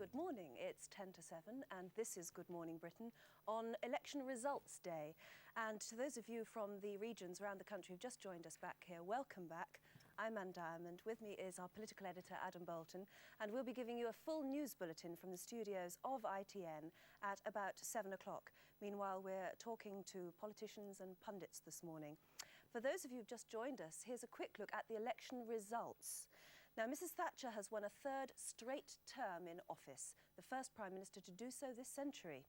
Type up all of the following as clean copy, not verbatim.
Good morning, it's 10 to 7 and this is Good Morning Britain on Election Results Day. And to those of you from the regions around the country who've just joined us back here, welcome back. I'm Anne Diamond. With me is our political editor Adam Bolton, and we'll be giving you a full news bulletin from the studios of ITN at about 7 o'clock. Meanwhile, we're talking to politicians and pundits this morning. For those of you who've just joined us, here's a quick look at the election results. Now, Mrs Thatcher has won a third straight term in office, the first Prime Minister to do so this century.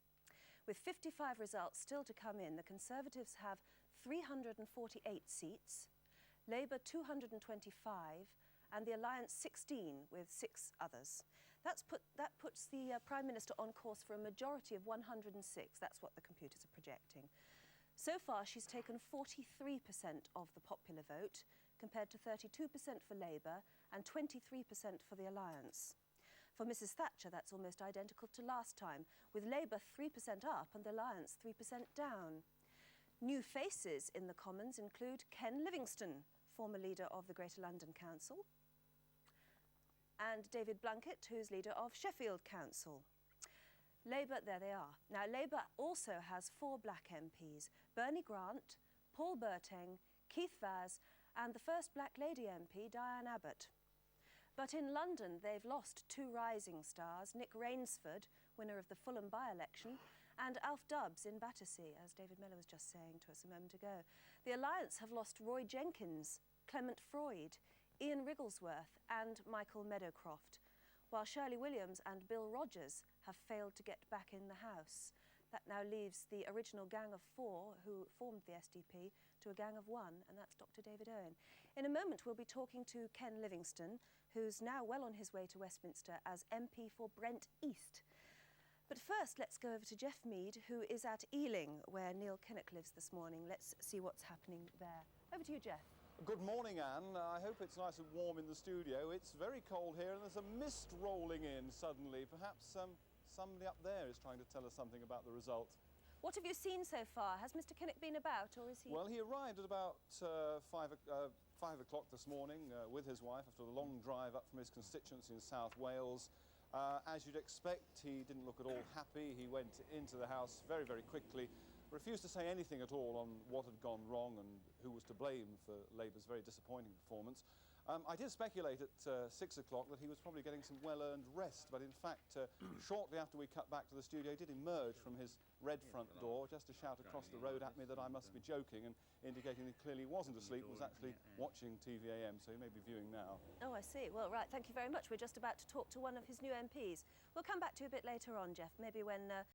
With 55 results still to come in, the Conservatives have 348 seats, Labour 225, and the Alliance 16 with 6 others. That puts the Prime Minister on course for a majority of 106. That's what the computers are projecting. So far, she's taken 43% of the popular vote, compared to 32% for Labour and 23% for the Alliance. For Mrs Thatcher, that's almost identical to last time, with Labour 3% up and the Alliance 3% down. New faces in the Commons include Ken Livingstone, former leader of the Greater London Council, and David Blunkett, who's leader of Sheffield Council. Labour, there they are. Now, Labour also has 4 black MPs, Bernie Grant, Paul Berteng, Keith Vaz, and the first black lady MP, Diane Abbott. But in London, they've lost 2 rising stars, Nick Rainsford, winner of the Fulham by-election, and Alf Dubs in Battersea, as David Miller was just saying to us a moment ago. The Alliance have lost Roy Jenkins, Clement Freud, Ian Wrigglesworth, and Michael Meadowcroft, while Shirley Williams and Bill Rogers have failed to get back in the House. That now leaves the original gang of 4 who formed the SDP to a gang of 1, and that's Dr David Owen. In a moment, we'll be talking to Ken Livingstone, who's now well on his way to Westminster as MP for Brent East. But first, let's go over to Geoff Meade, who is at Ealing, where Neil Kinnock lives this morning. Let's see what's happening there. Over to you, Geoff. Good morning, Anne. I hope it's nice and warm in the studio. It's very cold here and there's a mist rolling in suddenly. Perhaps somebody up there is trying to tell us something about the result. What have you seen so far? Has Mr Kinnock been about, or is he...? Well, he arrived at about 5 o'clock this morning with his wife after a long drive up from his constituency in South Wales. As you'd expect, he didn't look at all happy. He went into the House very, very quickly, refused to say anything at all on what had gone wrong and who was to blame for Labour's very disappointing performance. I did speculate at 6 o'clock that he was probably getting some well-earned rest, but in fact, shortly after we cut back to the studio, he did emerge from his red front door just to shout across the road at me that I must be joking, and indicating he clearly wasn't asleep, was actually watching TVAM, so he may be viewing now. Oh, I see. Well, right, thank you very much. We're just about to talk to one of his new MPs. We'll come back to you a bit later on, Geoff, maybe when